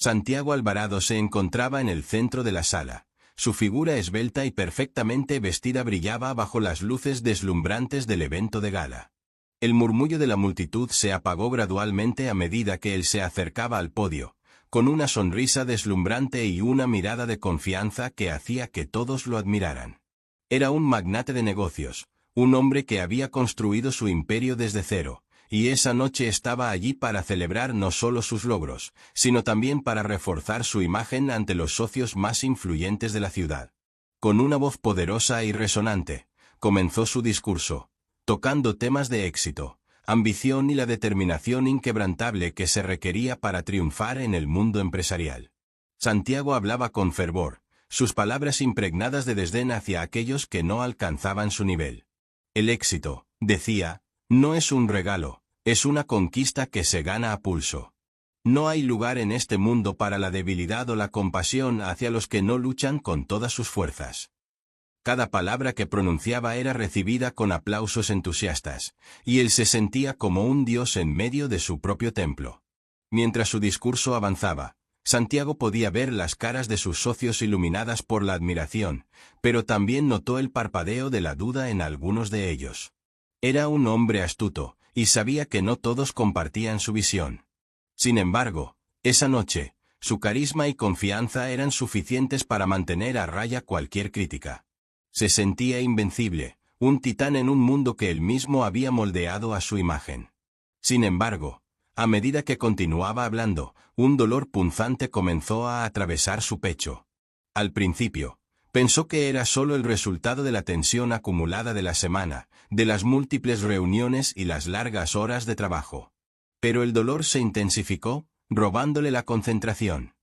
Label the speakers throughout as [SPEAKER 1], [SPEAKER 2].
[SPEAKER 1] Santiago Alvarado se encontraba en el centro de la sala. Su figura esbelta y perfectamente vestida brillaba bajo las luces deslumbrantes del evento de gala. El murmullo de la multitud se apagó gradualmente a medida que él se acercaba al podio, con una sonrisa deslumbrante y una mirada de confianza que hacía que todos lo admiraran. Era un magnate de negocios, un hombre que había construido su imperio desde cero, y esa noche estaba allí para celebrar no solo sus logros, sino también para reforzar su imagen ante los socios más influyentes de la ciudad. Con una voz poderosa y resonante, comenzó su discurso, tocando temas de éxito, ambición y la determinación inquebrantable que se requería para triunfar en el mundo empresarial. Santiago hablaba con fervor, sus palabras impregnadas de desdén hacia aquellos que no alcanzaban su nivel. El éxito, decía, no es un regalo, es una conquista que se gana a pulso. No hay lugar en este mundo para la debilidad o la compasión hacia los que no luchan con todas sus fuerzas. Cada palabra que pronunciaba era recibida con aplausos entusiastas, y él se sentía como un dios en medio de su propio templo. Mientras su discurso avanzaba, Santiago podía ver las caras de sus socios iluminadas por la admiración, pero también notó el parpadeo de la duda en algunos de ellos. Era un hombre astuto, y sabía que no todos compartían su visión. Sin embargo, esa noche, su carisma y confianza eran suficientes para mantener a raya cualquier crítica. Se sentía invencible, un titán en un mundo que él mismo había moldeado a su imagen. Sin embargo, a medida que continuaba hablando, un dolor punzante comenzó a atravesar su pecho. Al principio, pensó que era solo el resultado de la tensión acumulada de la semana, de las múltiples reuniones y las largas horas de trabajo. Pero el dolor se intensificó, robándole la concentración.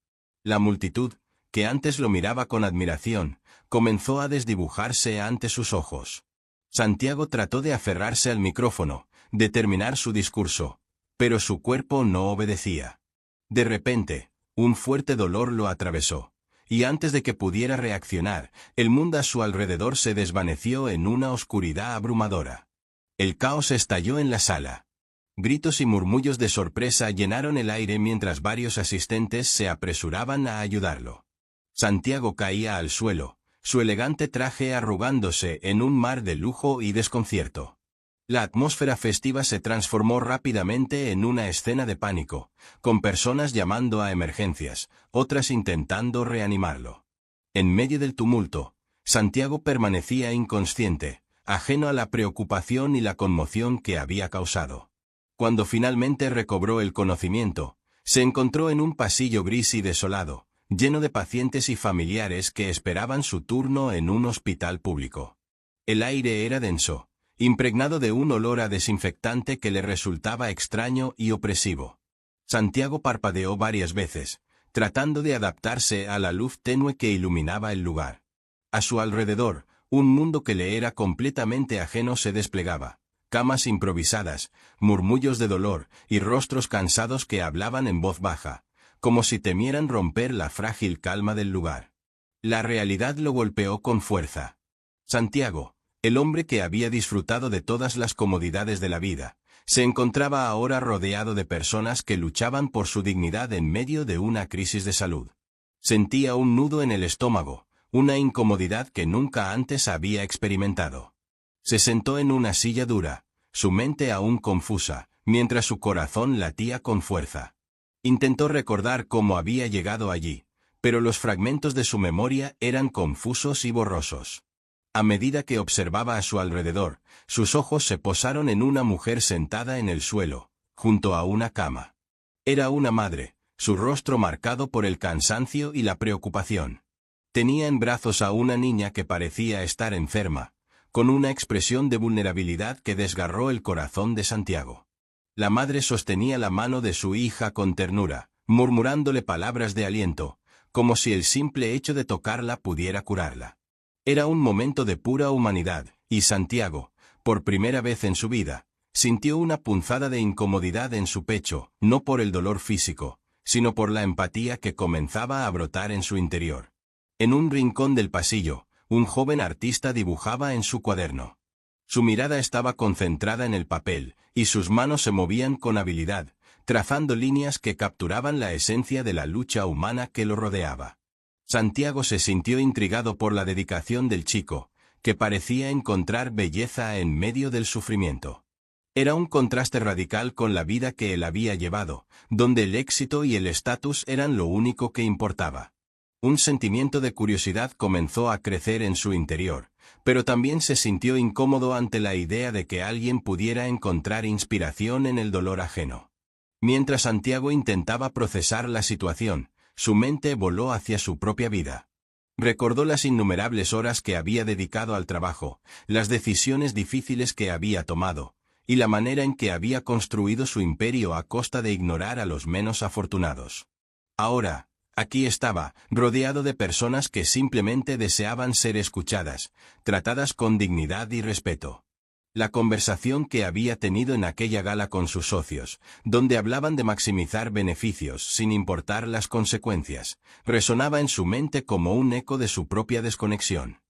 [SPEAKER 1] La multitud, que antes lo miraba con admiración, comenzó a desdibujarse ante sus ojos. Santiago trató de aferrarse al micrófono, de terminar su discurso, pero su cuerpo no obedecía. De repente, un fuerte dolor lo atravesó, y antes de que pudiera reaccionar, el mundo a su alrededor se desvaneció en una oscuridad abrumadora. El caos estalló en la sala. Gritos y murmullos de sorpresa llenaron el aire mientras varios asistentes se apresuraban a ayudarlo. Santiago caía al suelo, su elegante traje arrugándose en un mar de lujo y desconcierto. La atmósfera festiva se transformó rápidamente en una escena de pánico, con personas llamando a emergencias, otras intentando reanimarlo. En medio del tumulto, Santiago permanecía inconsciente, ajeno a la preocupación y la conmoción que había causado. Cuando finalmente recobró el conocimiento, se encontró en un pasillo gris y desolado, lleno de pacientes y familiares que esperaban su turno en un hospital público. El aire era denso, impregnado de un olor a desinfectante que le resultaba extraño y opresivo. Santiago parpadeó varias veces, tratando de adaptarse a la luz tenue que iluminaba el lugar. A su alrededor, un mundo que le era completamente ajeno se desplegaba. Camas improvisadas, murmullos de dolor y rostros cansados que hablaban en voz baja, como si temieran romper la frágil calma del lugar. La realidad lo golpeó con fuerza. Santiago, el hombre que había disfrutado de todas las comodidades de la vida, se encontraba ahora rodeado de personas que luchaban por su dignidad en medio de una crisis de salud. Sentía un nudo en el estómago, una incomodidad que nunca antes había experimentado. Se sentó en una silla dura, su mente aún confusa, mientras su corazón latía con fuerza. Intentó recordar cómo había llegado allí, pero los fragmentos de su memoria eran confusos y borrosos. A medida que observaba a su alrededor, sus ojos se posaron en una mujer sentada en el suelo, junto a una cama. Era una madre, su rostro marcado por el cansancio y la preocupación. Tenía en brazos a una niña que parecía estar enferma, con una expresión de vulnerabilidad que desgarró el corazón de Santiago. La madre sostenía la mano de su hija con ternura, murmurándole palabras de aliento, como si el simple hecho de tocarla pudiera curarla. Era un momento de pura humanidad, y Santiago, por primera vez en su vida, sintió una punzada de incomodidad en su pecho, no por el dolor físico, sino por la empatía que comenzaba a brotar en su interior. En un rincón del pasillo, un joven artista dibujaba en su cuaderno. Su mirada estaba concentrada en el papel, y sus manos se movían con habilidad, trazando líneas que capturaban la esencia de la lucha humana que lo rodeaba. Santiago se sintió intrigado por la dedicación del chico, que parecía encontrar belleza en medio del sufrimiento. Era un contraste radical con la vida que él había llevado, donde el éxito y el estatus eran lo único que importaba. Un sentimiento de curiosidad comenzó a crecer en su interior, pero también se sintió incómodo ante la idea de que alguien pudiera encontrar inspiración en el dolor ajeno. Mientras Santiago intentaba procesar la situación, su mente voló hacia su propia vida. Recordó las innumerables horas que había dedicado al trabajo, las decisiones difíciles que había tomado, y la manera en que había construido su imperio a costa de ignorar a los menos afortunados. Ahora, aquí estaba, rodeado de personas que simplemente deseaban ser escuchadas, tratadas con dignidad y respeto. La conversación que había tenido en aquella gala con sus socios, donde hablaban de maximizar beneficios sin importar las consecuencias, resonaba en su mente como un eco de su propia desconexión.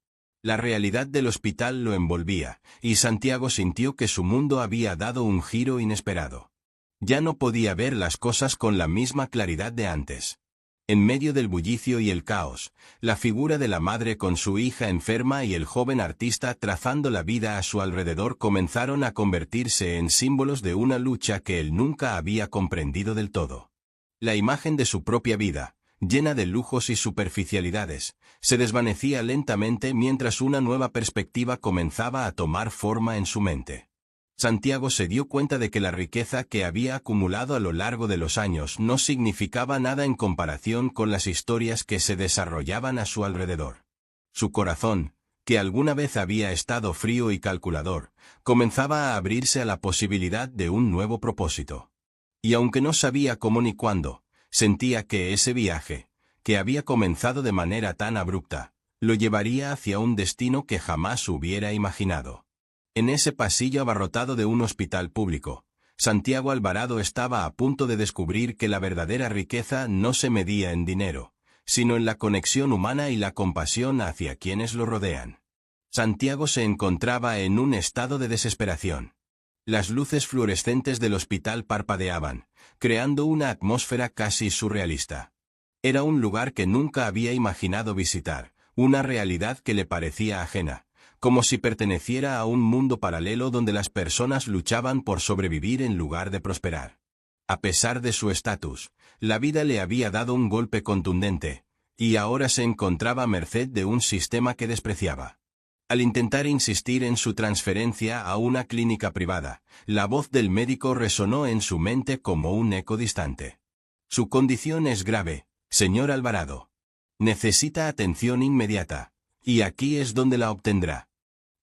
[SPEAKER 1] La realidad del hospital lo envolvía, y Santiago sintió que su mundo había dado un giro inesperado. Ya no podía ver las cosas con la misma claridad de antes. En medio del bullicio y el caos, la figura de la madre con su hija enferma y el joven artista trazando la vida a su alrededor comenzaron a convertirse en símbolos de una lucha que él nunca había comprendido del todo. La imagen de su propia vida, llena de lujos y superficialidades, se desvanecía lentamente mientras una nueva perspectiva comenzaba a tomar forma en su mente. Santiago se dio cuenta de que la riqueza que había acumulado a lo largo de los años no significaba nada en comparación con las historias que se desarrollaban a su alrededor. Su corazón, que alguna vez había estado frío y calculador, comenzaba a abrirse a la posibilidad de un nuevo propósito. Y aunque no sabía cómo ni cuándo, sentía que ese viaje, que había comenzado de manera tan abrupta, lo llevaría hacia un destino que jamás hubiera imaginado. En ese pasillo abarrotado de un hospital público, Santiago Alvarado estaba a punto de descubrir que la verdadera riqueza no se medía en dinero, sino en la conexión humana y la compasión hacia quienes lo rodean. Santiago se encontraba en un estado de desesperación. Las luces fluorescentes del hospital parpadeaban, creando una atmósfera casi surrealista. Era un lugar que nunca había imaginado visitar, una realidad que le parecía ajena, como si perteneciera a un mundo paralelo donde las personas luchaban por sobrevivir en lugar de prosperar. A pesar de su estatus, la vida le había dado un golpe contundente, y ahora se encontraba a merced de un sistema que despreciaba. Al intentar insistir en su transferencia a una clínica privada, la voz del médico resonó en su mente como un eco distante. Su condición es grave, señor Alvarado. Necesita atención inmediata, y aquí es donde la obtendrá.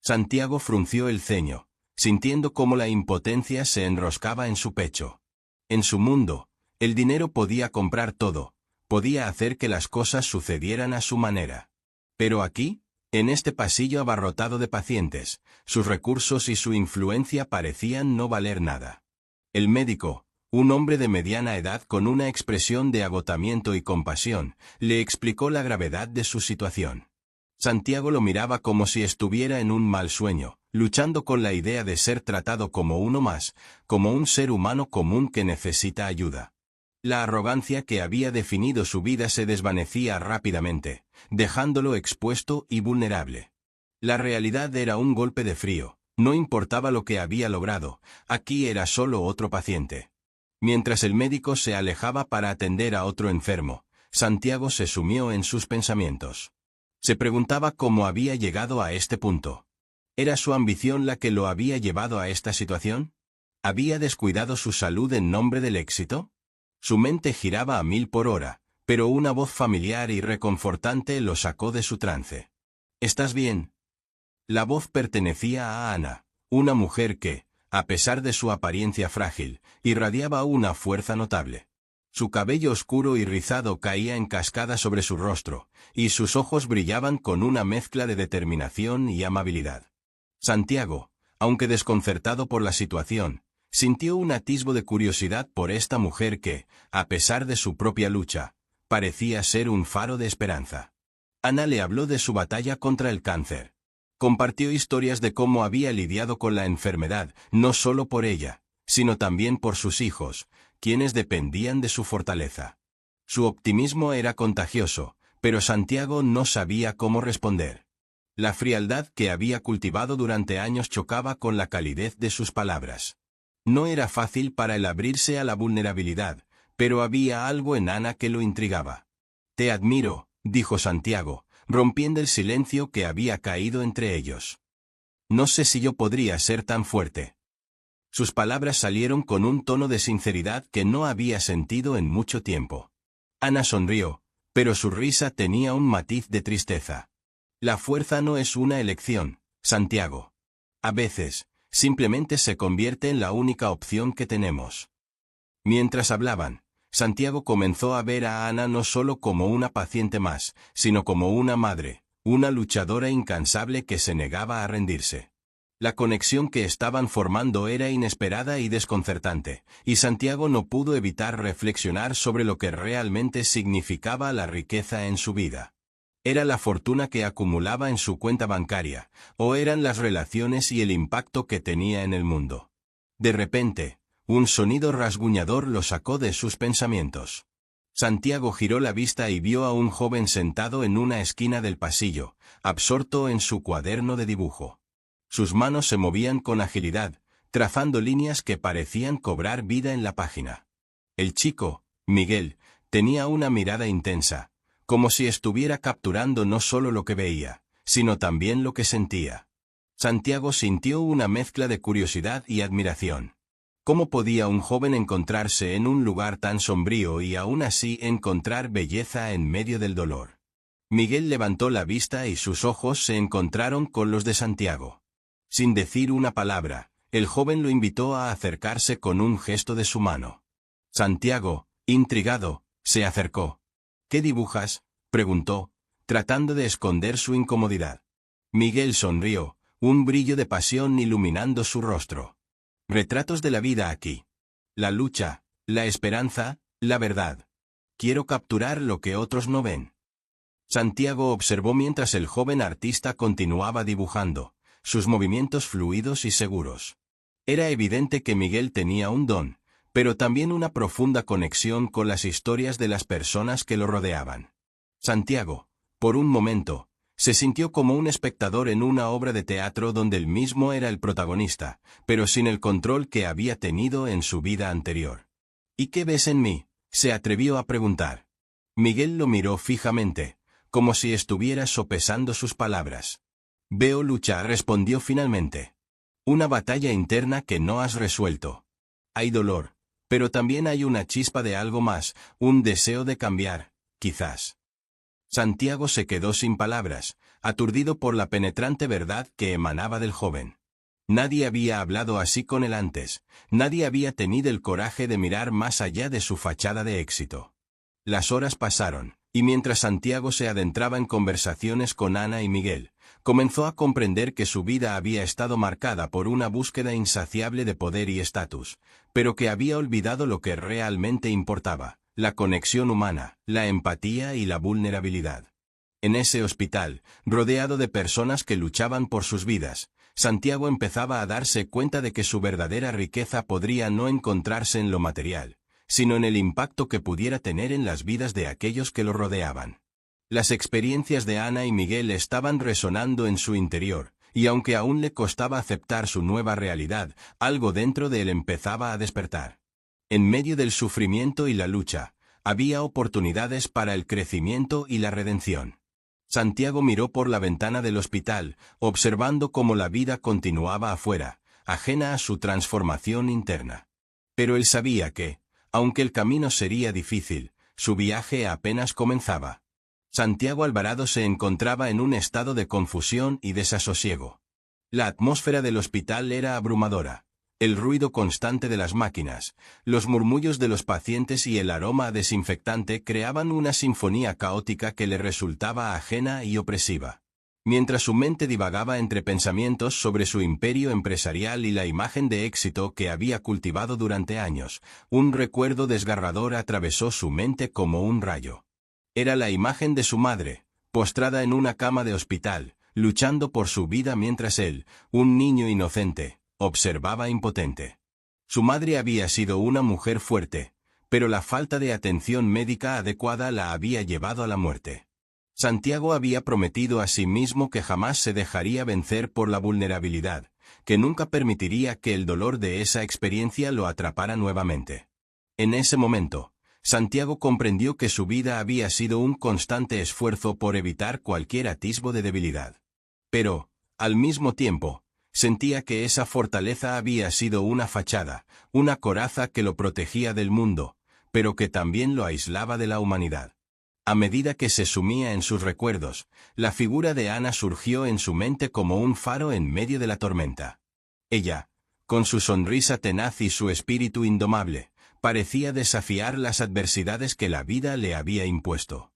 [SPEAKER 1] Santiago frunció el ceño, sintiendo cómo la impotencia se enroscaba en su pecho. En su mundo, el dinero podía comprar todo, podía hacer que las cosas sucedieran a su manera. Pero aquí, en este pasillo abarrotado de pacientes, sus recursos y su influencia parecían no valer nada. El médico, un hombre de mediana edad con una expresión de agotamiento y compasión, le explicó la gravedad de su situación. Santiago lo miraba como si estuviera en un mal sueño, luchando con la idea de ser tratado como uno más, como un ser humano común que necesita ayuda. La arrogancia que había definido su vida se desvanecía rápidamente, dejándolo expuesto y vulnerable. La realidad era un golpe de frío, no importaba lo que había logrado, aquí era solo otro paciente. Mientras el médico se alejaba para atender a otro enfermo, Santiago se sumió en sus pensamientos. Se preguntaba cómo había llegado a este punto. ¿Era su ambición la que lo había llevado a esta situación? ¿Había descuidado su salud en nombre del éxito? Su mente giraba a 1000 por hora, pero una voz familiar y reconfortante lo sacó de su trance. ¿Estás bien? La voz pertenecía a Ana, una mujer que, a pesar de su apariencia frágil, irradiaba una fuerza notable. Su cabello oscuro y rizado caía en cascada sobre su rostro, y sus ojos brillaban con una mezcla de determinación y amabilidad. Santiago, aunque desconcertado por la situación, sintió un atisbo de curiosidad por esta mujer que, a pesar de su propia lucha, parecía ser un faro de esperanza. Ana le habló de su batalla contra el cáncer. Compartió historias de cómo había lidiado con la enfermedad, no solo por ella, sino también por sus hijos, quienes dependían de su fortaleza. Su optimismo era contagioso, pero Santiago no sabía cómo responder. La frialdad que había cultivado durante años chocaba con la calidez de sus palabras. No era fácil para él abrirse a la vulnerabilidad, pero había algo en Ana que lo intrigaba. «Te admiro», dijo Santiago, rompiendo el silencio que había caído entre ellos. «No sé si yo podría ser tan fuerte». Sus palabras salieron con un tono de sinceridad que no había sentido en mucho tiempo. Ana sonrió, pero su risa tenía un matiz de tristeza. «La fuerza no es una elección, Santiago. A veces, simplemente se convierte en la única opción que tenemos». Mientras hablaban, Santiago comenzó a ver a Ana no solo como una paciente más, sino como una madre, una luchadora incansable que se negaba a rendirse. La conexión que estaban formando era inesperada y desconcertante, y Santiago no pudo evitar reflexionar sobre lo que realmente significaba la riqueza en su vida. ¿Era la fortuna que acumulaba en su cuenta bancaria, o eran las relaciones y el impacto que tenía en el mundo? De repente, un sonido rasguñador lo sacó de sus pensamientos. Santiago giró la vista y vio a un joven sentado en una esquina del pasillo, absorto en su cuaderno de dibujo. Sus manos se movían con agilidad, trazando líneas que parecían cobrar vida en la página. El chico, Miguel, tenía una mirada intensa, como si estuviera capturando no solo lo que veía, sino también lo que sentía. Santiago sintió una mezcla de curiosidad y admiración. ¿Cómo podía un joven encontrarse en un lugar tan sombrío y aún así encontrar belleza en medio del dolor? Miguel levantó la vista y sus ojos se encontraron con los de Santiago. Sin decir una palabra, el joven lo invitó a acercarse con un gesto de su mano. Santiago, intrigado, se acercó. «¿Qué dibujas?», preguntó, tratando de esconder su incomodidad. Miguel sonrió, un brillo de pasión iluminando su rostro. «Retratos de la vida aquí. La lucha, la esperanza, la verdad. Quiero capturar lo que otros no ven». Santiago observó mientras el joven artista continuaba dibujando, sus movimientos fluidos y seguros. Era evidente que Miguel tenía un don, pero también una profunda conexión con las historias de las personas que lo rodeaban. Santiago, por un momento, se sintió como un espectador en una obra de teatro donde él mismo era el protagonista, pero sin el control que había tenido en su vida anterior. «¿Y qué ves en mí?», se atrevió a preguntar. Miguel lo miró fijamente, como si estuviera sopesando sus palabras. «Veo lucha», respondió finalmente. «Una batalla interna que no has resuelto. Hay dolor, pero también hay una chispa de algo más, un deseo de cambiar, quizás». Santiago se quedó sin palabras, aturdido por la penetrante verdad que emanaba del joven. Nadie había hablado así con él antes, nadie había tenido el coraje de mirar más allá de su fachada de éxito. Las horas pasaron, y mientras Santiago se adentraba en conversaciones con Ana y Miguel, comenzó a comprender que su vida había estado marcada por una búsqueda insaciable de poder y estatus, pero que había olvidado lo que realmente importaba: la conexión humana, la empatía y la vulnerabilidad. En ese hospital, rodeado de personas que luchaban por sus vidas, Santiago empezaba a darse cuenta de que su verdadera riqueza podría no encontrarse en lo material, sino en el impacto que pudiera tener en las vidas de aquellos que lo rodeaban. Las experiencias de Ana y Miguel estaban resonando en su interior, y aunque aún le costaba aceptar su nueva realidad, algo dentro de él empezaba a despertar. En medio del sufrimiento y la lucha, había oportunidades para el crecimiento y la redención. Santiago miró por la ventana del hospital, observando cómo la vida continuaba afuera, ajena a su transformación interna. Pero él sabía que, aunque el camino sería difícil, su viaje apenas comenzaba. Santiago Alvarado se encontraba en un estado de confusión y desasosiego. La atmósfera del hospital era abrumadora. El ruido constante de las máquinas, los murmullos de los pacientes y el aroma a desinfectante creaban una sinfonía caótica que le resultaba ajena y opresiva. Mientras su mente divagaba entre pensamientos sobre su imperio empresarial y la imagen de éxito que había cultivado durante años, un recuerdo desgarrador atravesó su mente como un rayo. Era la imagen de su madre, postrada en una cama de hospital, luchando por su vida mientras él, un niño inocente, observaba impotente. Su madre había sido una mujer fuerte, pero la falta de atención médica adecuada la había llevado a la muerte. Santiago había prometido a sí mismo que jamás se dejaría vencer por la vulnerabilidad, que nunca permitiría que el dolor de esa experiencia lo atrapara nuevamente. En ese momento, Santiago comprendió que su vida había sido un constante esfuerzo por evitar cualquier atisbo de debilidad. Pero, al mismo tiempo, sentía que esa fortaleza había sido una fachada, una coraza que lo protegía del mundo, pero que también lo aislaba de la humanidad. A medida que se sumía en sus recuerdos, la figura de Ana surgió en su mente como un faro en medio de la tormenta. Ella, con su sonrisa tenaz y su espíritu indomable, parecía desafiar las adversidades que la vida le había impuesto.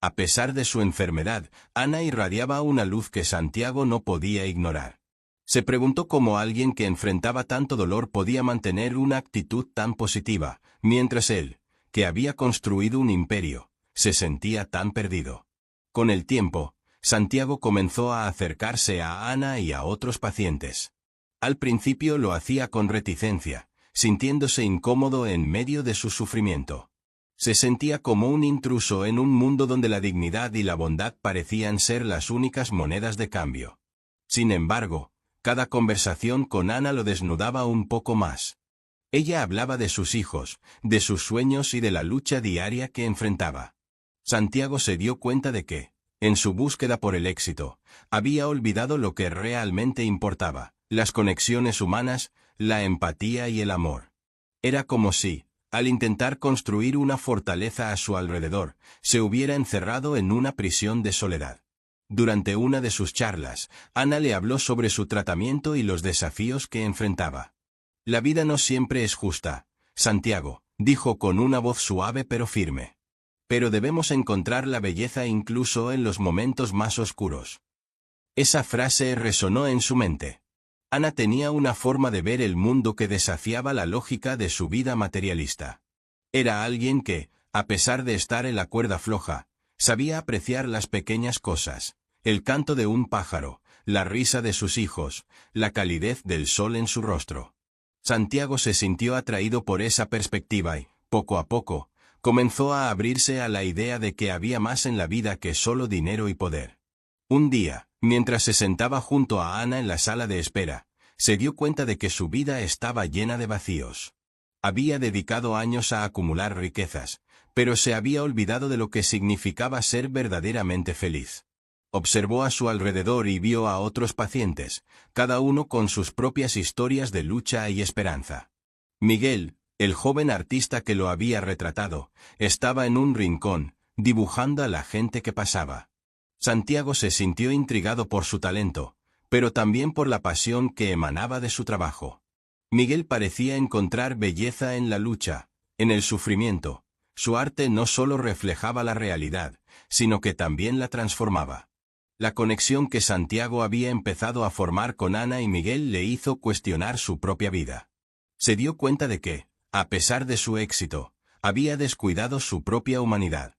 [SPEAKER 1] A pesar de su enfermedad, Ana irradiaba una luz que Santiago no podía ignorar. Se preguntó cómo alguien que enfrentaba tanto dolor podía mantener una actitud tan positiva, mientras él, que había construido un imperio, se sentía tan perdido. Con el tiempo, Santiago comenzó a acercarse a Ana y a otros pacientes. Al principio lo hacía con reticencia, sintiéndose incómodo en medio de su sufrimiento. Se sentía como un intruso en un mundo donde la dignidad y la bondad parecían ser las únicas monedas de cambio. Sin embargo, cada conversación con Ana lo desnudaba un poco más. Ella hablaba de sus hijos, de sus sueños y de la lucha diaria que enfrentaba. Santiago se dio cuenta de que, en su búsqueda por el éxito, había olvidado lo que realmente importaba: las conexiones humanas, la empatía y el amor. Era como si, al intentar construir una fortaleza a su alrededor, se hubiera encerrado en una prisión de soledad. Durante una de sus charlas, Ana le habló sobre su tratamiento y los desafíos que enfrentaba. La vida no siempre es justa, Santiago, dijo con una voz suave pero firme. Pero debemos encontrar la belleza incluso en los momentos más oscuros. Esa frase resonó en su mente. Ana tenía una forma de ver el mundo que desafiaba la lógica de su vida materialista. Era alguien que, a pesar de estar en la cuerda floja, sabía apreciar las pequeñas cosas: el canto de un pájaro, la risa de sus hijos, la calidez del sol en su rostro. Santiago se sintió atraído por esa perspectiva y, poco a poco, comenzó a abrirse a la idea de que había más en la vida que solo dinero y poder. Un día, mientras se sentaba junto a Ana en la sala de espera, se dio cuenta de que su vida estaba llena de vacíos. Había dedicado años a acumular riquezas, pero se había olvidado de lo que significaba ser verdaderamente feliz. Observó a su alrededor y vio a otros pacientes, cada uno con sus propias historias de lucha y esperanza. Miguel, el joven artista que lo había retratado, estaba en un rincón, dibujando a la gente que pasaba. Santiago se sintió intrigado por su talento, pero también por la pasión que emanaba de su trabajo. Miguel parecía encontrar belleza en la lucha, en el sufrimiento. Su arte no solo reflejaba la realidad, sino que también la transformaba. La conexión que Santiago había empezado a formar con Ana y Miguel le hizo cuestionar su propia vida. Se dio cuenta de que, a pesar de su éxito, había descuidado su propia humanidad.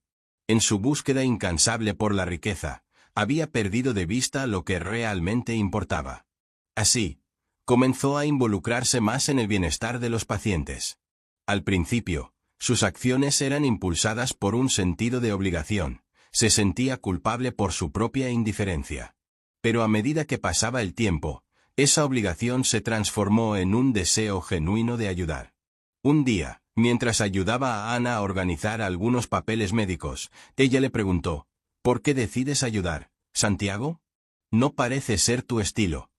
[SPEAKER 1] En su búsqueda incansable por la riqueza, había perdido de vista lo que realmente importaba. Así, comenzó a involucrarse más en el bienestar de los pacientes. Al principio, sus acciones eran impulsadas por un sentido de obligación. Se sentía culpable por su propia indiferencia. Pero a medida que pasaba el tiempo, esa obligación se transformó en un deseo genuino de ayudar. Un día, mientras ayudaba a Ana a organizar algunos papeles médicos, ella le preguntó: ¿por qué decides ayudar, Santiago? No parece ser tu estilo.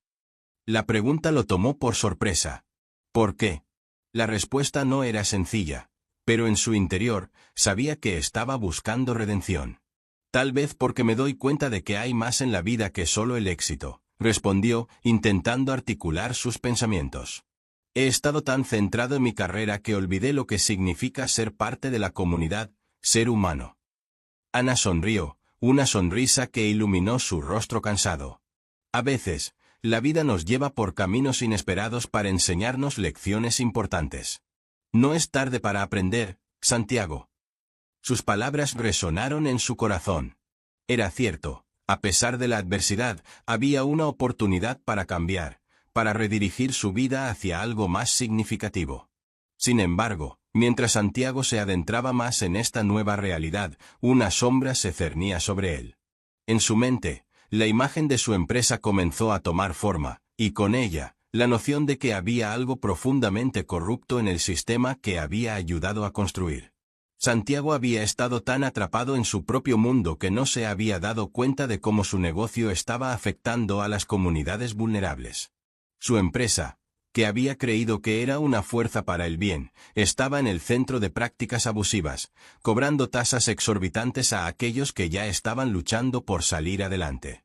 [SPEAKER 1] La pregunta lo tomó por sorpresa. ¿Por qué? La respuesta no era sencilla, pero en su interior, sabía que estaba buscando redención. Tal vez porque me doy cuenta de que hay más en la vida que solo el éxito, respondió, intentando articular sus pensamientos. He estado tan centrado en mi carrera que olvidé lo que significa ser parte de la comunidad, ser humano. Ana sonrió, una sonrisa que iluminó su rostro cansado. A veces, la vida nos lleva por caminos inesperados para enseñarnos lecciones importantes. No es tarde para aprender, Santiago. Sus palabras resonaron en su corazón. Era cierto, a pesar de la adversidad, había una oportunidad para cambiar, para redirigir su vida hacia algo más significativo. Sin embargo, mientras Santiago se adentraba más en esta nueva realidad, una sombra se cernía sobre él. En su mente, la imagen de su empresa comenzó a tomar forma, y con ella, la noción de que había algo profundamente corrupto en el sistema que había ayudado a construir. Santiago había estado tan atrapado en su propio mundo que no se había dado cuenta de cómo su negocio estaba afectando a las comunidades vulnerables. Su empresa, que había creído que era una fuerza para el bien, estaba en el centro de prácticas abusivas, cobrando tasas exorbitantes a aquellos que ya estaban luchando por salir adelante.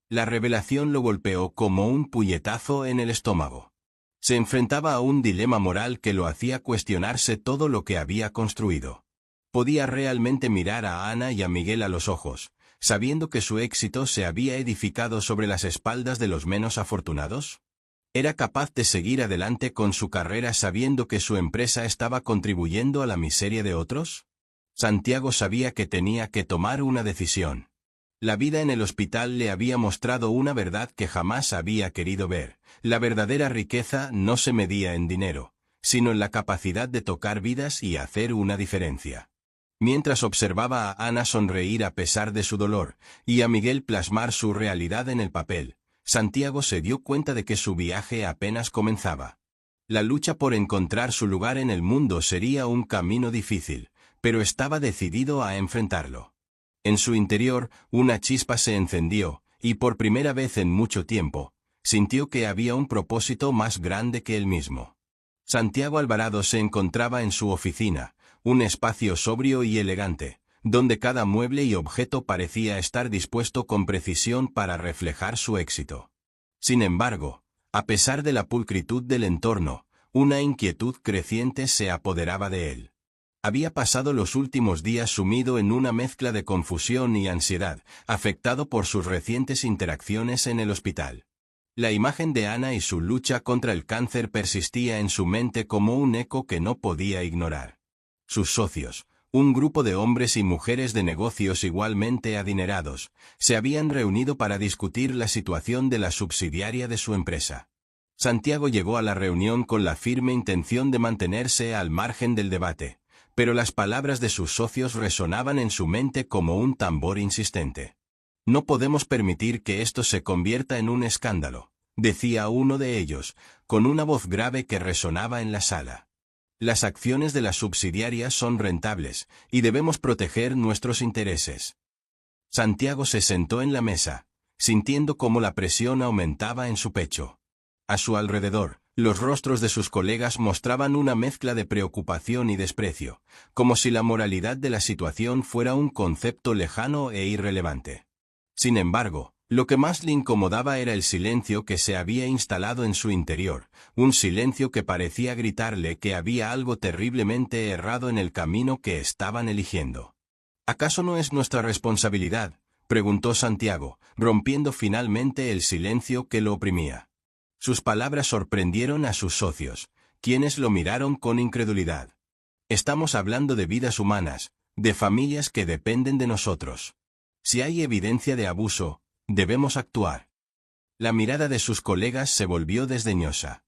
[SPEAKER 1] La revelación lo golpeó como un puñetazo en el estómago. Se enfrentaba a un dilema moral que lo hacía cuestionarse todo lo que había construido. ¿Podía realmente mirar a Ana y a Miguel a los ojos, sabiendo que su éxito se había edificado sobre las espaldas de los menos afortunados? ¿Era capaz de seguir adelante con su carrera sabiendo que su empresa estaba contribuyendo a la miseria de otros? Santiago sabía que tenía que tomar una decisión. La vida en el hospital le había mostrado una verdad que jamás había querido ver. La verdadera riqueza no se medía en dinero, sino en la capacidad de tocar vidas y hacer una diferencia. Mientras observaba a Ana sonreír a pesar de su dolor, y a Miguel plasmar su realidad en el papel, Santiago se dio cuenta de que su viaje apenas comenzaba. La lucha por encontrar su lugar en el mundo sería un camino difícil, pero estaba decidido a enfrentarlo. En su interior, una chispa se encendió, y por primera vez en mucho tiempo, sintió que había un propósito más grande que él mismo. Santiago Alvarado se encontraba en su oficina, un espacio sobrio y elegante, donde cada mueble y objeto parecía estar dispuesto con precisión para reflejar su éxito. Sin embargo, a pesar de la pulcritud del entorno, una inquietud creciente se apoderaba de él. Había pasado los últimos días sumido en una mezcla de confusión y ansiedad, afectado por sus recientes interacciones en el hospital. La imagen de Ana y su lucha contra el cáncer persistía en su mente como un eco que no podía ignorar. Sus socios, un grupo de hombres y mujeres de negocios igualmente adinerados, se habían reunido para discutir la situación de la subsidiaria de su empresa. Santiago llegó a la reunión con la firme intención de mantenerse al margen del debate, pero las palabras de sus socios resonaban en su mente como un tambor insistente. «No podemos permitir que esto se convierta en un escándalo», decía uno de ellos, con una voz grave que resonaba en la sala. «Las acciones de las subsidiarias son rentables, y debemos proteger nuestros intereses». Santiago se sentó en la mesa, sintiendo cómo la presión aumentaba en su pecho. A su alrededor, los rostros de sus colegas mostraban una mezcla de preocupación y desprecio, como si la moralidad de la situación fuera un concepto lejano e irrelevante. Sin embargo, lo que más le incomodaba era el silencio que se había instalado en su interior, un silencio que parecía gritarle que había algo terriblemente errado en el camino que estaban eligiendo. ¿Acaso no es nuestra responsabilidad?, preguntó Santiago, rompiendo finalmente el silencio que lo oprimía. Sus palabras sorprendieron a sus socios, quienes lo miraron con incredulidad. Estamos hablando de vidas humanas, de familias que dependen de nosotros. Si hay evidencia de abuso, debemos actuar. La mirada de sus colegas se volvió desdeñosa.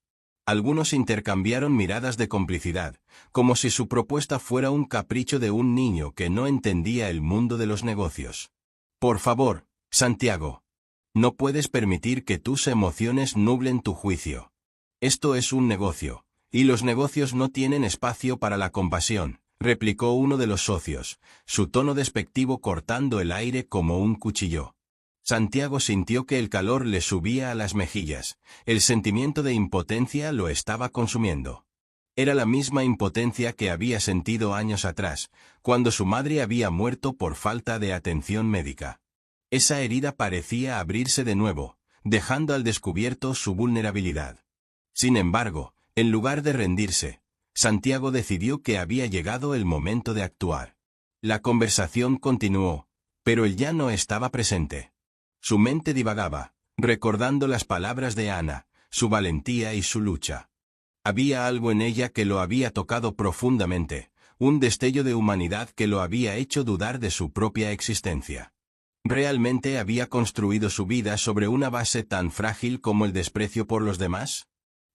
[SPEAKER 1] Algunos intercambiaron miradas de complicidad, como si su propuesta fuera un capricho de un niño que no entendía el mundo de los negocios. Por favor, Santiago. No puedes permitir que tus emociones nublen tu juicio. Esto es un negocio, y los negocios no tienen espacio para la compasión, replicó uno de los socios, su tono despectivo cortando el aire como un cuchillo. Santiago sintió que el calor le subía a las mejillas, el sentimiento de impotencia lo estaba consumiendo. Era la misma impotencia que había sentido años atrás, cuando su madre había muerto por falta de atención médica. Esa herida parecía abrirse de nuevo, dejando al descubierto su vulnerabilidad. Sin embargo, en lugar de rendirse, Santiago decidió que había llegado el momento de actuar. La conversación continuó, pero él ya no estaba presente. Su mente divagaba, recordando las palabras de Ana, su valentía y su lucha. Había algo en ella que lo había tocado profundamente, un destello de humanidad que lo había hecho dudar de su propia existencia. ¿Realmente había construido su vida sobre una base tan frágil como el desprecio por los demás?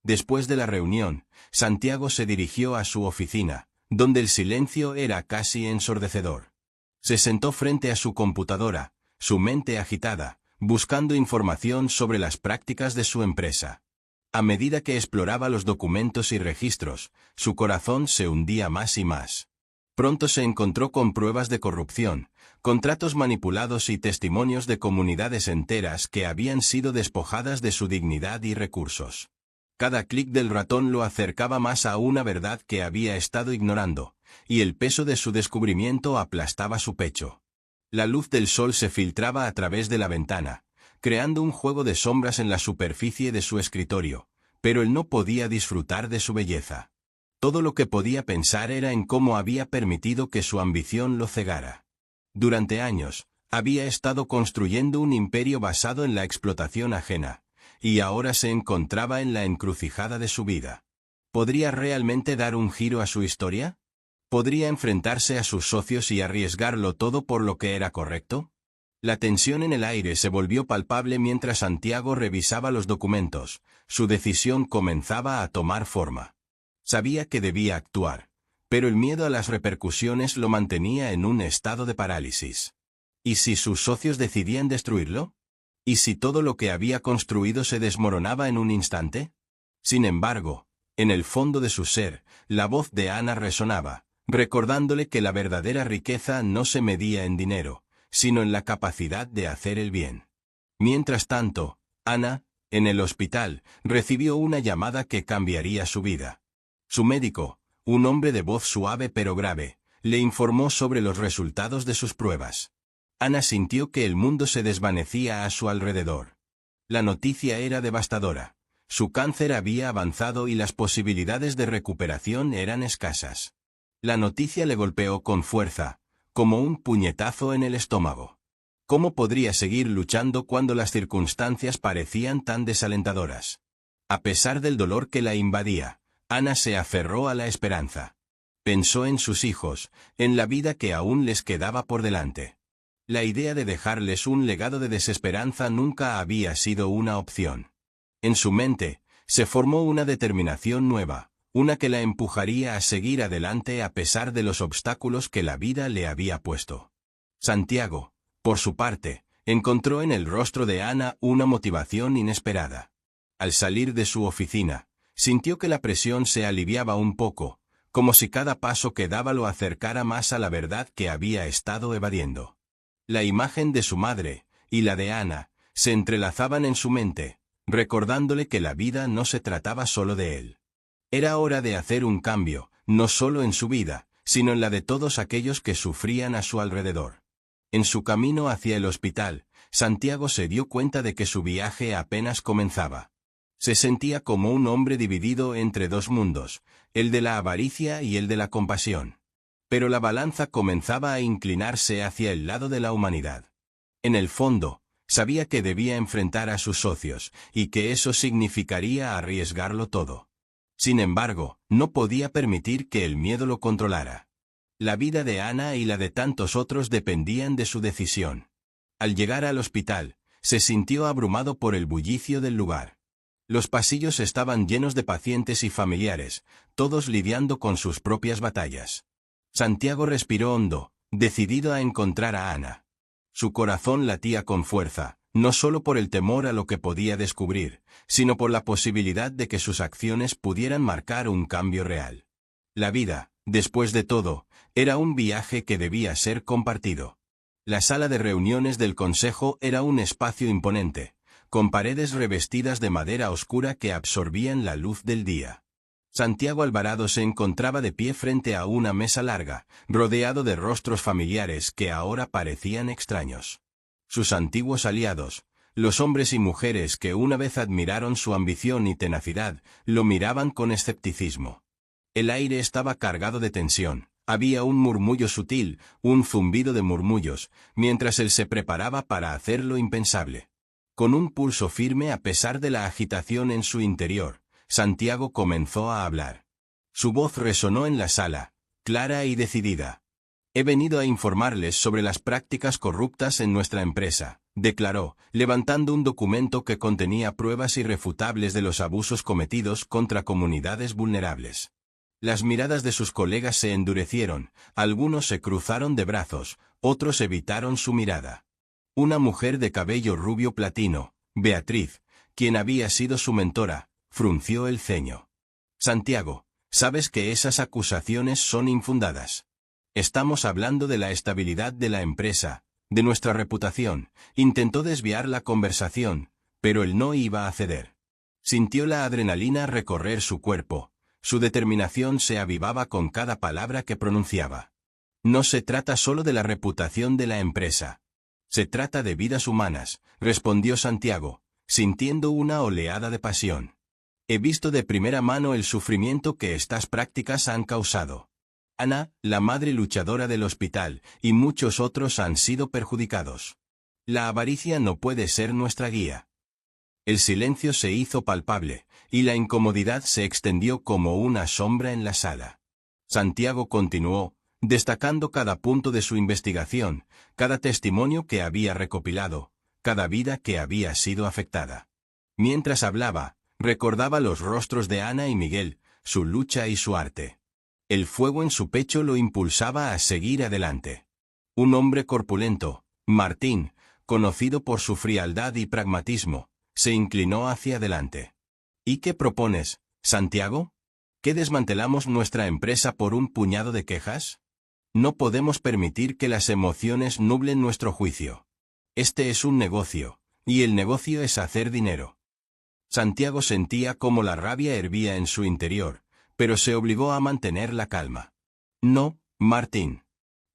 [SPEAKER 1] Después de la reunión, Santiago se dirigió a su oficina, donde el silencio era casi ensordecedor. Se sentó frente a su computadora, su mente agitada, buscando información sobre las prácticas de su empresa. A medida que exploraba los documentos y registros, su corazón se hundía más y más. Pronto se encontró con pruebas de corrupción, contratos manipulados y testimonios de comunidades enteras que habían sido despojadas de su dignidad y recursos. Cada clic del ratón lo acercaba más a una verdad que había estado ignorando, y el peso de su descubrimiento aplastaba su pecho. La luz del sol se filtraba a través de la ventana, creando un juego de sombras en la superficie de su escritorio, pero él no podía disfrutar de su belleza. Todo lo que podía pensar era en cómo había permitido que su ambición lo cegara. Durante años, había estado construyendo un imperio basado en la explotación ajena, y ahora se encontraba en la encrucijada de su vida. ¿Podría realmente dar un giro a su historia? ¿Podría enfrentarse a sus socios y arriesgarlo todo por lo que era correcto? La tensión en el aire se volvió palpable mientras Santiago revisaba los documentos. Su decisión comenzaba a tomar forma. Sabía que debía actuar, pero el miedo a las repercusiones lo mantenía en un estado de parálisis. ¿Y si sus socios decidían destruirlo? ¿Y si todo lo que había construido se desmoronaba en un instante? Sin embargo, en el fondo de su ser, la voz de Ana resonaba, recordándole que la verdadera riqueza no se medía en dinero, sino en la capacidad de hacer el bien. Mientras tanto, Ana, en el hospital, recibió una llamada que cambiaría su vida. Su médico, un hombre de voz suave pero grave, le informó sobre los resultados de sus pruebas. Ana sintió que el mundo se desvanecía a su alrededor. La noticia era devastadora. Su cáncer había avanzado y las posibilidades de recuperación eran escasas. La noticia le golpeó con fuerza, como un puñetazo en el estómago. ¿Cómo podría seguir luchando cuando las circunstancias parecían tan desalentadoras? A pesar del dolor que la invadía, Ana se aferró a la esperanza. Pensó en sus hijos, en la vida que aún les quedaba por delante. La idea de dejarles un legado de desesperanza nunca había sido una opción. En su mente, se formó una determinación nueva, una que la empujaría a seguir adelante a pesar de los obstáculos que la vida le había puesto. Santiago, por su parte, encontró en el rostro de Ana una motivación inesperada. Al salir de su oficina, sintió que la presión se aliviaba un poco, como si cada paso que daba lo acercara más a la verdad que había estado evadiendo. La imagen de su madre, y la de Ana, se entrelazaban en su mente, recordándole que la vida no se trataba solo de él. Era hora de hacer un cambio, no solo en su vida, sino en la de todos aquellos que sufrían a su alrededor. En su camino hacia el hospital, Santiago se dio cuenta de que su viaje apenas comenzaba. Se sentía como un hombre dividido entre dos mundos, el de la avaricia y el de la compasión. Pero la balanza comenzaba a inclinarse hacia el lado de la humanidad. En el fondo, sabía que debía enfrentar a sus socios, y que eso significaría arriesgarlo todo. Sin embargo, no podía permitir que el miedo lo controlara. La vida de Ana y la de tantos otros dependían de su decisión. Al llegar al hospital, se sintió abrumado por el bullicio del lugar. Los pasillos estaban llenos de pacientes y familiares, todos lidiando con sus propias batallas. Santiago respiró hondo, decidido a encontrar a Ana. Su corazón latía con fuerza, no solo por el temor a lo que podía descubrir, sino por la posibilidad de que sus acciones pudieran marcar un cambio real. La vida, después de todo, era un viaje que debía ser compartido. La sala de reuniones del consejo era un espacio imponente, con paredes revestidas de madera oscura que absorbían la luz del día. Santiago Alvarado se encontraba de pie frente a una mesa larga, rodeado de rostros familiares que ahora parecían extraños. Sus antiguos aliados, los hombres y mujeres que una vez admiraron su ambición y tenacidad, lo miraban con escepticismo. El aire estaba cargado de tensión, había un murmullo sutil, un zumbido de murmullos, mientras él se preparaba para hacer lo impensable. Con un pulso firme a pesar de la agitación en su interior, Santiago comenzó a hablar. Su voz resonó en la sala, clara y decidida. He venido a informarles sobre las prácticas corruptas en nuestra empresa, declaró, levantando un documento que contenía pruebas irrefutables de los abusos cometidos contra comunidades vulnerables. Las miradas de sus colegas se endurecieron, algunos se cruzaron de brazos, otros evitaron su mirada. Una mujer de cabello rubio platino, Beatriz, quien había sido su mentora, frunció el ceño. Santiago, sabes que esas acusaciones son infundadas. Estamos hablando de la estabilidad de la empresa, de nuestra reputación. Intentó desviar la conversación, pero él no iba a ceder. Sintió la adrenalina recorrer su cuerpo, su determinación se avivaba con cada palabra que pronunciaba. No se trata solo de la reputación de la empresa. Se trata de vidas humanas, respondió Santiago, sintiendo una oleada de pasión. He visto de primera mano el sufrimiento que estas prácticas han causado. Ana, la madre luchadora del hospital, y muchos otros han sido perjudicados. La avaricia no puede ser nuestra guía. El silencio se hizo palpable, y la incomodidad se extendió como una sombra en la sala. Santiago continuó, destacando cada punto de su investigación, cada testimonio que había recopilado, cada vida que había sido afectada. Mientras hablaba, recordaba los rostros de Ana y Miguel, su lucha y su arte. El fuego en su pecho lo impulsaba a seguir adelante. Un hombre corpulento, Martín, conocido por su frialdad y pragmatismo, se inclinó hacia adelante. ¿Y qué propones, Santiago? ¿Que desmantelamos nuestra empresa por un puñado de quejas? No podemos permitir que las emociones nublen nuestro juicio. Este es un negocio, y el negocio es hacer dinero. Santiago sentía cómo la rabia hervía en su interior, pero se obligó a mantener la calma. No, Martín.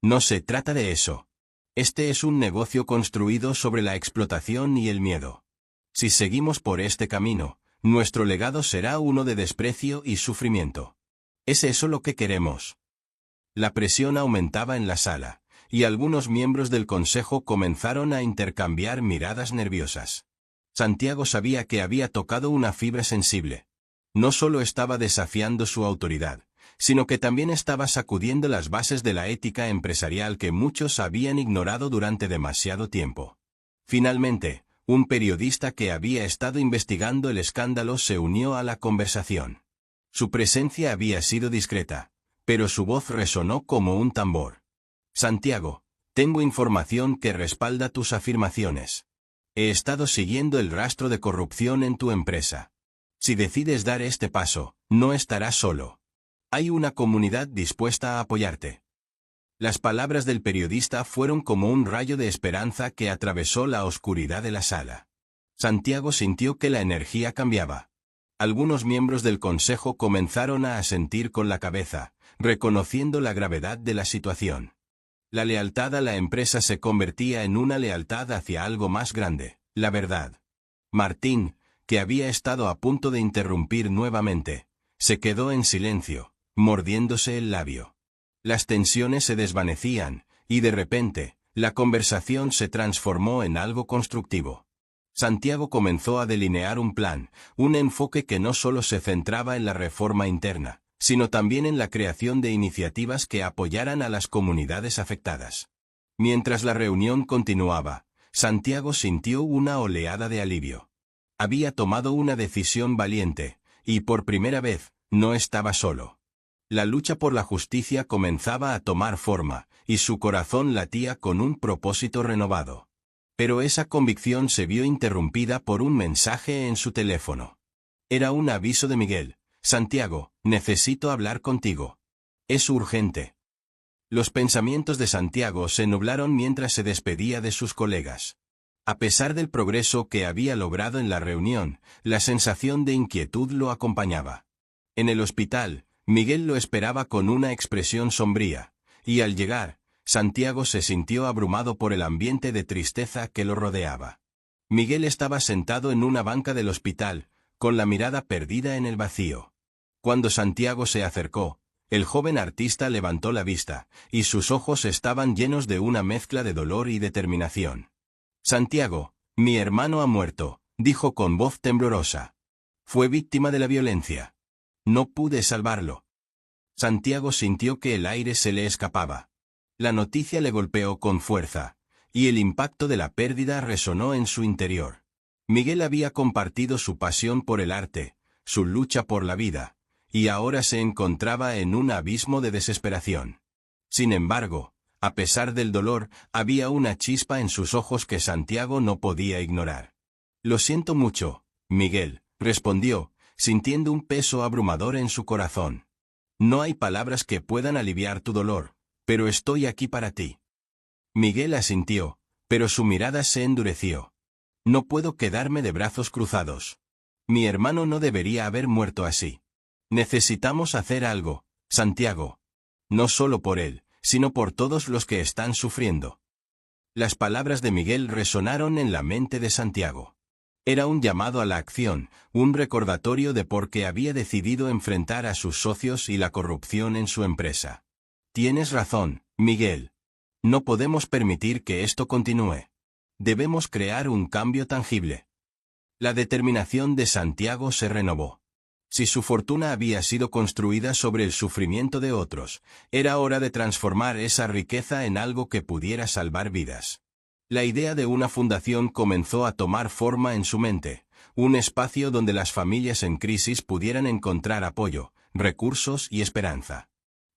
[SPEAKER 1] No se trata de eso. Este es un negocio construido sobre la explotación y el miedo. Si seguimos por este camino, nuestro legado será uno de desprecio y sufrimiento. ¿Es eso lo que queremos? La presión aumentaba en la sala, y algunos miembros del consejo comenzaron a intercambiar miradas nerviosas. Santiago sabía que había tocado una fibra sensible. No solo estaba desafiando su autoridad, sino que también estaba sacudiendo las bases de la ética empresarial que muchos habían ignorado durante demasiado tiempo. Finalmente, un periodista que había estado investigando el escándalo se unió a la conversación. Su presencia había sido discreta, pero su voz resonó como un tambor. Santiago, tengo información que respalda tus afirmaciones. He estado siguiendo el rastro de corrupción en tu empresa. Si decides dar este paso, no estarás solo. Hay una comunidad dispuesta a apoyarte. Las palabras del periodista fueron como un rayo de esperanza que atravesó la oscuridad de la sala. Santiago sintió que la energía cambiaba. Algunos miembros del consejo comenzaron a asentir con la cabeza, reconociendo la gravedad de la situación. La lealtad a la empresa se convertía en una lealtad hacia algo más grande, la verdad. Martín, que había estado a punto de interrumpir nuevamente, se quedó en silencio, mordiéndose el labio. Las tensiones se desvanecían, y de repente, la conversación se transformó en algo constructivo. Santiago comenzó a delinear un plan, un enfoque que no solo se centraba en la reforma interna, sino también en la creación de iniciativas que apoyaran a las comunidades afectadas. Mientras la reunión continuaba, Santiago sintió una oleada de alivio. Había tomado una decisión valiente, y por primera vez, no estaba solo. La lucha por la justicia comenzaba a tomar forma, y su corazón latía con un propósito renovado. Pero esa convicción se vio interrumpida por un mensaje en su teléfono. Era un aviso de Miguel. Santiago, necesito hablar contigo. Es urgente. Los pensamientos de Santiago se nublaron mientras se despedía de sus colegas. A pesar del progreso que había logrado en la reunión, la sensación de inquietud lo acompañaba. En el hospital, Miguel lo esperaba con una expresión sombría, y al llegar, Santiago se sintió abrumado por el ambiente de tristeza que lo rodeaba. Miguel estaba sentado en una banca del hospital, con la mirada perdida en el vacío. Cuando Santiago se acercó, el joven artista levantó la vista, y sus ojos estaban llenos de una mezcla de dolor y determinación. Santiago, mi hermano ha muerto, dijo con voz temblorosa. Fue víctima de la violencia. No pude salvarlo. Santiago sintió que el aire se le escapaba. La noticia le golpeó con fuerza, y el impacto de la pérdida resonó en su interior. Miguel había compartido su pasión por el arte, su lucha por la vida, y ahora se encontraba en un abismo de desesperación. Sin embargo, a pesar del dolor, había una chispa en sus ojos que Santiago no podía ignorar. «Lo siento mucho, Miguel», respondió, sintiendo un peso abrumador en su corazón. «No hay palabras que puedan aliviar tu dolor, pero estoy aquí para ti». Miguel asintió, pero su mirada se endureció. «No puedo quedarme de brazos cruzados. Mi hermano no debería haber muerto así. Necesitamos hacer algo, Santiago. No solo por él, sino por todos los que están sufriendo». Las palabras de Miguel resonaron en la mente de Santiago. Era un llamado a la acción, un recordatorio de por qué había decidido enfrentar a sus socios y la corrupción en su empresa. «Tienes razón, Miguel. No podemos permitir que esto continúe. Debemos crear un cambio tangible». La determinación de Santiago se renovó. Si su fortuna había sido construida sobre el sufrimiento de otros, era hora de transformar esa riqueza en algo que pudiera salvar vidas. La idea de una fundación comenzó a tomar forma en su mente, un espacio donde las familias en crisis pudieran encontrar apoyo, recursos y esperanza.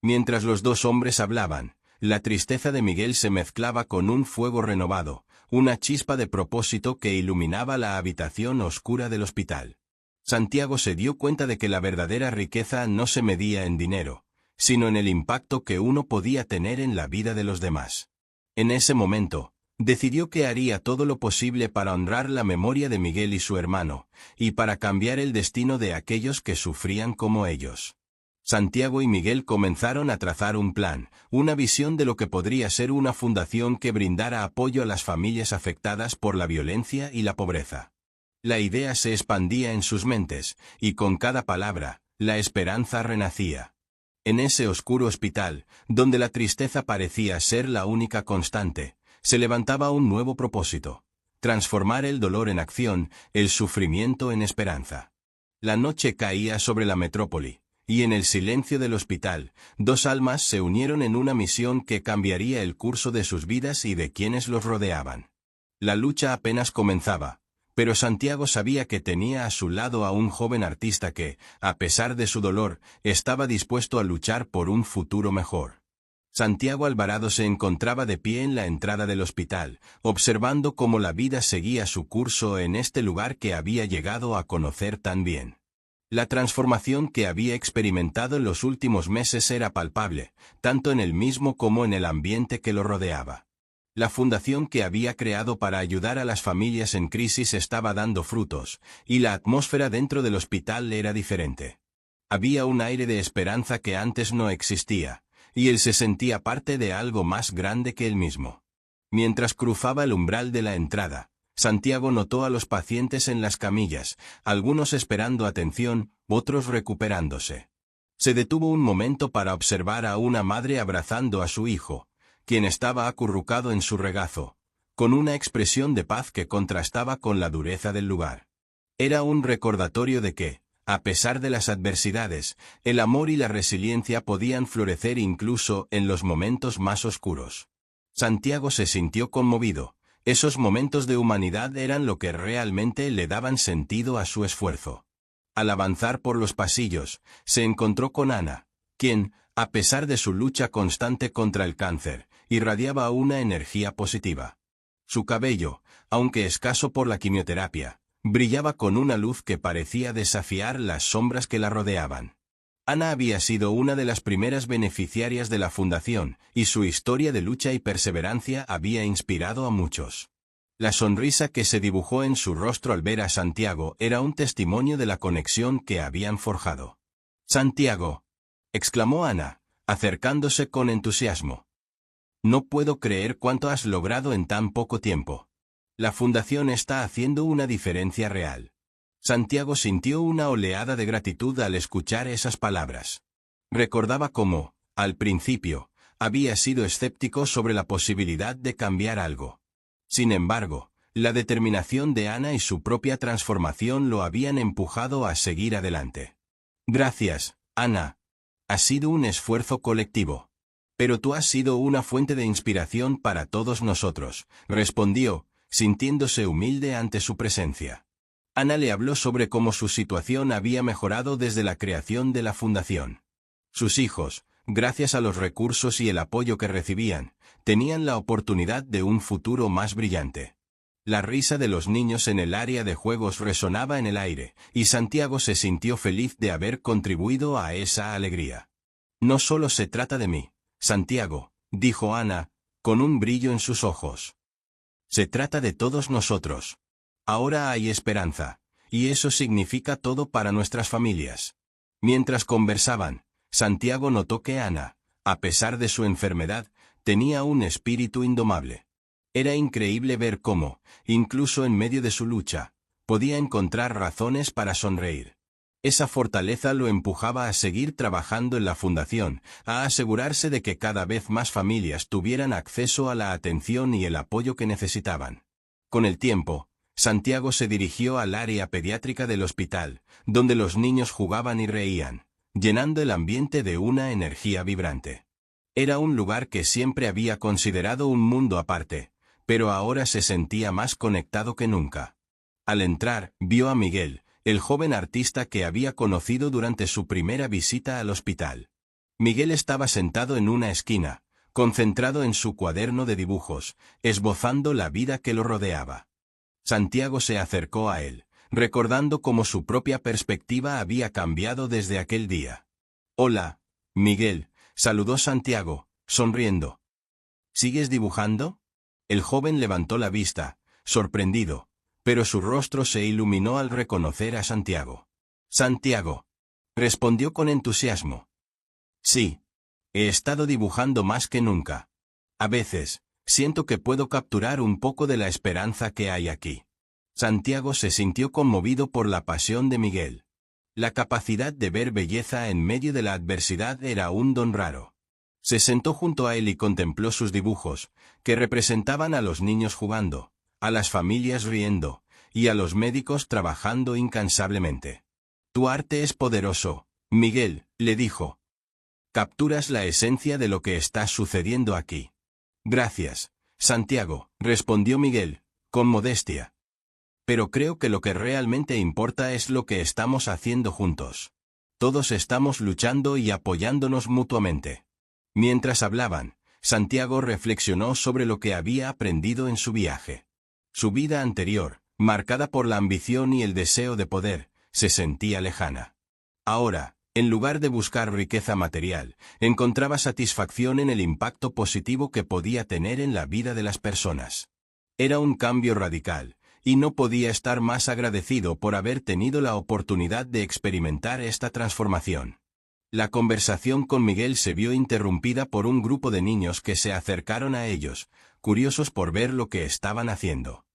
[SPEAKER 1] Mientras los dos hombres hablaban, la tristeza de Miguel se mezclaba con un fuego renovado, una chispa de propósito que iluminaba la habitación oscura del hospital. Santiago se dio cuenta de que la verdadera riqueza no se medía en dinero, sino en el impacto que uno podía tener en la vida de los demás. En ese momento, decidió que haría todo lo posible para honrar la memoria de Miguel y su hermano, y para cambiar el destino de aquellos que sufrían como ellos. Santiago y Miguel comenzaron a trazar un plan, una visión de lo que podría ser una fundación que brindara apoyo a las familias afectadas por la violencia y la pobreza. La idea se expandía en sus mentes, y con cada palabra, la esperanza renacía. En ese oscuro hospital, donde la tristeza parecía ser la única constante, se levantaba un nuevo propósito: transformar el dolor en acción, el sufrimiento en esperanza. La noche caía sobre la metrópoli, y en el silencio del hospital, dos almas se unieron en una misión que cambiaría el curso de sus vidas y de quienes los rodeaban. La lucha apenas comenzaba, pero Santiago sabía que tenía a su lado a un joven artista que, a pesar de su dolor, estaba dispuesto a luchar por un futuro mejor. Santiago Alvarado se encontraba de pie en la entrada del hospital, observando cómo la vida seguía su curso en este lugar que había llegado a conocer tan bien. La transformación que había experimentado en los últimos meses era palpable, tanto en él mismo como en el ambiente que lo rodeaba. La fundación que había creado para ayudar a las familias en crisis estaba dando frutos, y la atmósfera dentro del hospital era diferente. Había un aire de esperanza que antes no existía, y él se sentía parte de algo más grande que él mismo. Mientras cruzaba el umbral de la entrada, Santiago notó a los pacientes en las camillas, algunos esperando atención, otros recuperándose. Se detuvo un momento para observar a una madre abrazando a su hijo, quien estaba acurrucado en su regazo, con una expresión de paz que contrastaba con la dureza del lugar. Era un recordatorio de que, a pesar de las adversidades, el amor y la resiliencia podían florecer incluso en los momentos más oscuros. Santiago se sintió conmovido. Esos momentos de humanidad eran lo que realmente le daban sentido a su esfuerzo. Al avanzar por los pasillos, se encontró con Ana, quien, a pesar de su lucha constante contra el cáncer, irradiaba una energía positiva. Su cabello, aunque escaso por la quimioterapia, brillaba con una luz que parecía desafiar las sombras que la rodeaban. Ana había sido una de las primeras beneficiarias de la fundación, y su historia de lucha y perseverancia había inspirado a muchos. La sonrisa que se dibujó en su rostro al ver a Santiago era un testimonio de la conexión que habían forjado. «Santiago», exclamó Ana, acercándose con entusiasmo. «No puedo creer cuánto has logrado en tan poco tiempo. La fundación está haciendo una diferencia real». Santiago sintió una oleada de gratitud al escuchar esas palabras. Recordaba cómo, al principio, había sido escéptico sobre la posibilidad de cambiar algo. Sin embargo, la determinación de Ana y su propia transformación lo habían empujado a seguir adelante. «Gracias, Ana. Ha sido un esfuerzo colectivo. Pero tú has sido una fuente de inspiración para todos nosotros, respondió, sintiéndose humilde ante su presencia. Ana le habló sobre cómo su situación había mejorado desde la creación de la fundación. Sus hijos, gracias a los recursos y el apoyo que recibían, tenían la oportunidad de un futuro más brillante. La risa de los niños en el área de juegos resonaba en el aire, y Santiago se sintió feliz de haber contribuido a esa alegría. No solo se trata de mí, Santiago, dijo Ana, con un brillo en sus ojos. Se trata de todos nosotros. Ahora hay esperanza, y eso significa todo para nuestras familias. Mientras conversaban, Santiago notó que Ana, a pesar de su enfermedad, tenía un espíritu indomable. Era increíble ver cómo, incluso en medio de su lucha, podía encontrar razones para sonreír. Esa fortaleza lo empujaba a seguir trabajando en la fundación, a asegurarse de que cada vez más familias tuvieran acceso a la atención y el apoyo que necesitaban. Con el tiempo, Santiago se dirigió al área pediátrica del hospital, donde los niños jugaban y reían, llenando el ambiente de una energía vibrante. Era un lugar que siempre había considerado un mundo aparte, pero ahora se sentía más conectado que nunca. Al entrar, vio a Miguel, el joven artista que había conocido durante su primera visita al hospital. Miguel estaba sentado en una esquina, concentrado en su cuaderno de dibujos, esbozando la vida que lo rodeaba. Santiago se acercó a él, recordando cómo su propia perspectiva había cambiado desde aquel día. «Hola, Miguel», saludó Santiago, sonriendo. «¿Sigues dibujando?» El joven levantó la vista, sorprendido, pero su rostro se iluminó al reconocer a Santiago. «Santiago», respondió con entusiasmo. «Sí. He estado dibujando más que nunca. A veces, siento que puedo capturar un poco de la esperanza que hay aquí». Santiago se sintió conmovido por la pasión de Miguel. La capacidad de ver belleza en medio de la adversidad era un don raro. Se sentó junto a él y contempló sus dibujos, que representaban a los niños jugando, a las familias riendo, y a los médicos trabajando incansablemente. «Tu arte es poderoso, Miguel», le dijo. «Capturas la esencia de lo que está sucediendo aquí». «Gracias, Santiago», respondió Miguel, con modestia. «Pero creo que lo que realmente importa es lo que estamos haciendo juntos. Todos estamos luchando y apoyándonos mutuamente». Mientras hablaban, Santiago reflexionó sobre lo que había aprendido en su viaje. Su vida anterior, marcada por la ambición y el deseo de poder, se sentía lejana. Ahora, en lugar de buscar riqueza material, encontraba satisfacción en el impacto positivo que podía tener en la vida de las personas. Era un cambio radical, y no podía estar más agradecido por haber tenido la oportunidad de experimentar esta transformación. La conversación con Miguel se vio interrumpida por un grupo de niños que se acercaron a ellos, curiosos por ver lo que estaban haciendo.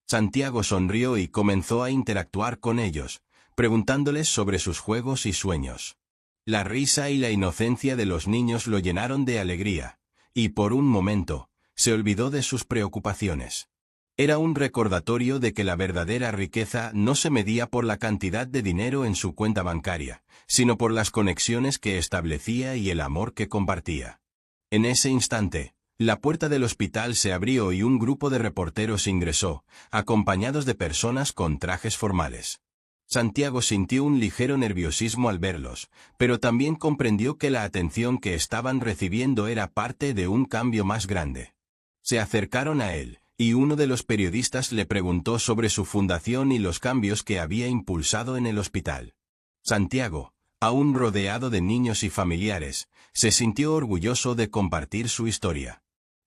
[SPEAKER 1] Santiago sonrió y comenzó a interactuar con ellos, preguntándoles sobre sus juegos y sueños. La risa y la inocencia de los niños lo llenaron de alegría, y por un momento, se olvidó de sus preocupaciones. Era un recordatorio de que la verdadera riqueza no se medía por la cantidad de dinero en su cuenta bancaria, sino por las conexiones que establecía y el amor que compartía. En ese instante, la puerta del hospital se abrió y un grupo de reporteros ingresó, acompañados de personas con trajes formales. Santiago sintió un ligero nerviosismo al verlos, pero también comprendió que la atención que estaban recibiendo era parte de un cambio más grande. Se acercaron a él, y uno de los periodistas le preguntó sobre su fundación y los cambios que había impulsado en el hospital. Santiago, aún rodeado de niños y familiares, se sintió orgulloso de compartir su historia.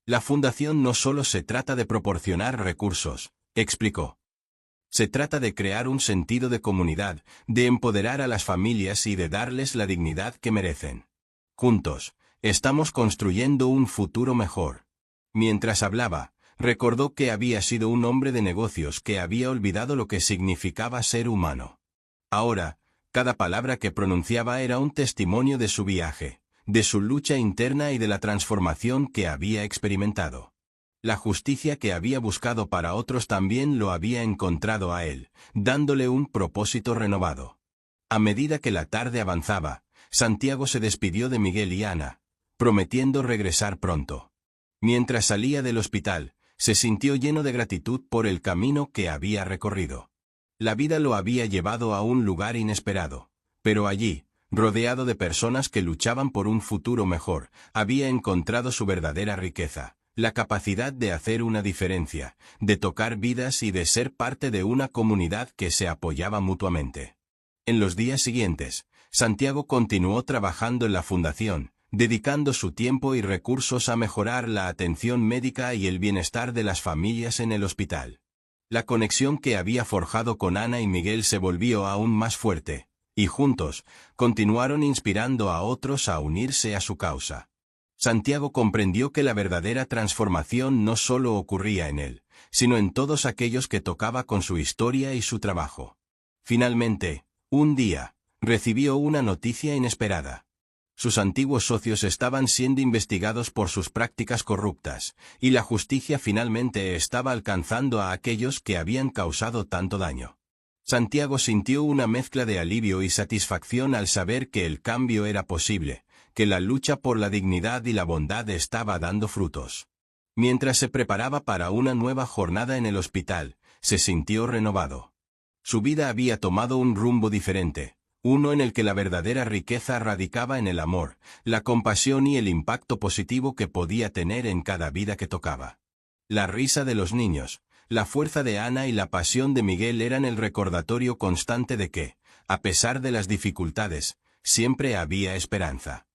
[SPEAKER 1] «La fundación no solo se trata de proporcionar recursos», explicó. «Se trata de crear un sentido de comunidad, de empoderar a las familias y de darles la dignidad que merecen. Juntos, estamos construyendo un futuro mejor». Mientras hablaba, recordó que había sido un hombre de negocios que había olvidado lo que significaba ser humano. Ahora, cada palabra que pronunciaba era un testimonio de su viaje, de su lucha interna y de la transformación que había experimentado. La justicia que había buscado para otros también lo había encontrado a él, dándole un propósito renovado. A medida que la tarde avanzaba, Santiago se despidió de Miguel y Ana, prometiendo regresar pronto. Mientras salía del hospital, se sintió lleno de gratitud por el camino que había recorrido. La vida lo había llevado a un lugar inesperado, pero allí, rodeado de personas que luchaban por un futuro mejor, había encontrado su verdadera riqueza, la capacidad de hacer una diferencia, de tocar vidas y de ser parte de una comunidad que se apoyaba mutuamente. En los días siguientes, Santiago continuó trabajando en la fundación, dedicando su tiempo y recursos a mejorar la atención médica y el bienestar de las familias en el hospital. La conexión que había forjado con Ana y Miguel se volvió aún más fuerte, y juntos, continuaron inspirando a otros a unirse a su causa. Santiago comprendió que la verdadera transformación no solo ocurría en él, sino en todos aquellos que tocaba con su historia y su trabajo. Finalmente, un día, recibió una noticia inesperada. Sus antiguos socios estaban siendo investigados por sus prácticas corruptas, y la justicia finalmente estaba alcanzando a aquellos que habían causado tanto daño. Santiago sintió una mezcla de alivio y satisfacción al saber que el cambio era posible, que la lucha por la dignidad y la bondad estaba dando frutos. Mientras se preparaba para una nueva jornada en el hospital, se sintió renovado. Su vida había tomado un rumbo diferente, uno en el que la verdadera riqueza radicaba en el amor, la compasión y el impacto positivo que podía tener en cada vida que tocaba. La risa de los niños, la fuerza de Ana y la pasión de Miguel eran el recordatorio constante de que, a pesar de las dificultades, siempre había esperanza.